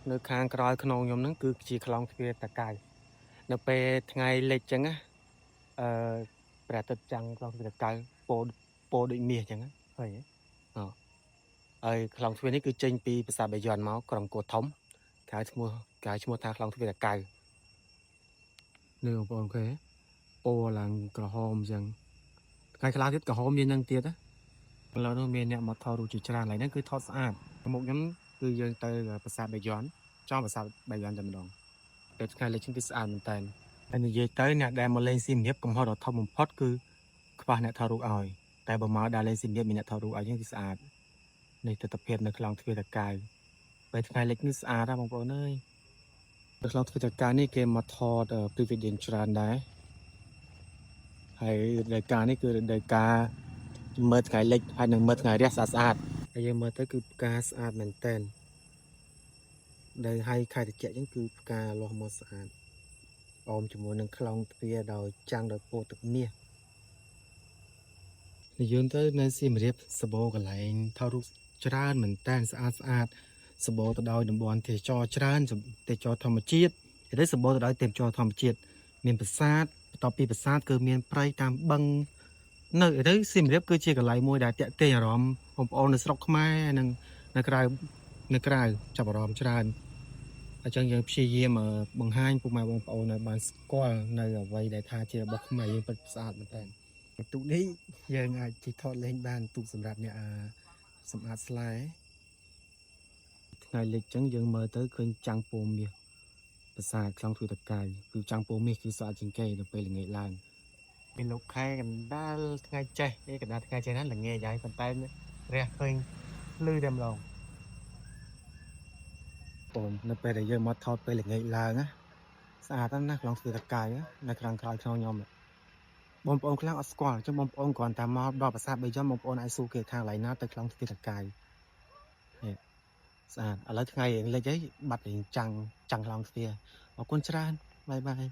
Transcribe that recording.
nơi khang còi khôn nhom nắng cứ chỉ khlong thuê tà cài nó pe ngày lệch chẳng á bẻ tật chẳng khlong thuê tà cài po định mía chẳng á hơi khlong thuêនេះគឺចេញពីភាសាបាយ័នមកក្រុងកោធំគេឈ្មោះថាkhlong thuê tà cài នៅបងប្អូនគេពោឡើងក្រហមចឹងថ្ងៃខ្លះទៀតក្រហមមាននឹងទៀតណាឥឡូវនោះមានអ្នកមកថតរូបជាច្រើនហើយហ្នឹងគឺថតស្អាតមុខខ្ញុំគឺយើងទៅប្រាសាទបាយ័នចំប្រាសាទបាយ័នតែម្ដងពេលថ្ងៃលេខគឺស្អាតមែនតើហើយនិយាយទៅអ្នកដែលមកលេងសៀមរាបកំហុសដ៏ធំបំផុតគឺខ្វះអ្នកថតរូបឲ្យតែបើមកដល់លេងសៀមរាបមានអ្នកថតរូបឲ្យចឹងគឺស្អាតនេះទស្សនវិជ្ជានៅក្នុងទ្វារតកៅពេលថ្ងៃលេខនេះស្អាតណាបងប្អូនអើយនៅក្នុងទ្វារតកៅនេះគេមកថតpre wedding ច្រើនដែរហើយរដូវកាលនេះគឺរដូវកាលមើលថ្ងៃលិចហើយនឹងមើលថ្ងៃរះស្អាតហើយយើងមើលទៅគឺផ្កាស្អាតមែនតើដែលហើយខែត្រជាក់អញ្ចឹងគឺផ្កាលាស់មកស្អាតអមជាមួយនឹងខ្លងទ្វារដោយចាំងដោយពោទឹកមាសនិយាយទៅនៅសៀមរាបសបោកន្លែងថតរូបច្រើនមែនតើស្អាតសបោទៅដោយតំបន់ទេសចរច្រើនទេសចរធម្មជាតិហើយសបោទៅដោយទេសចរធម្មជាតិមានប្រាសាទបន្ទាប់ពីប្រាសាទគឺមានព្រៃតាមបឹងនៅទៅសៀមរាបគឺជាកន្លែងមួយដែលតាក់ទាញអារម្មណ៍បងប្អូននៅស្រុកខ្មែរនិងនៅក្រៅចាប់អារម្មណ៍ច្រើនអញ្ចឹងយើងព្យាយាមបង្ហាញពុកម៉ែបងប្អូនឲ្យបានស្គាល់នៅអ្វីដែលថាជារបស់ខ្មែរយើងពិតស្អាតមែនតើទូកនេះយើងអាចជិះថតលេងបានទូកសម្រាប់អ្នកសម្អាតស្លែថ្ងៃលិចអញ្ចឹងយើងមើលទៅឃើញចាំងពោមាសភាសាខ្លងទ្វារតកៅគឺចាំងពោមាសគឺស្អាតជាងគេនៅពេលល្ងាចឡើងមានលោកខែកណ្ដាលថ្ងៃចេះកណ្ដាលថ្ងៃចេះហ្នឹងល្ងាចហើយប៉ុន្តែរះឃើញលឺតែម្ដងបងនៅពេលដែលយើងមកថតពេលល្ងាចឡើងណាស្អាតណាស់ខ្លងទ្វារតកៅនៅខាងក្រោយក្នុងខ្ញុំបងប្អូនខ្លះអត់ស្គាល់អញ្ចឹងបងប្អូនគ្រាន់តែមកដល់ប្រាសាទបាយ័នបងប្អូនអាចសួរគេខាងកន្លែងណាទៅខ្លងទ្វារតកៅនេះស្អាតឥឡូវថ្ងៃលិចហើយបាត់រៀងចាំងខ្លងទ្វារអរគុណច្រើនបាយ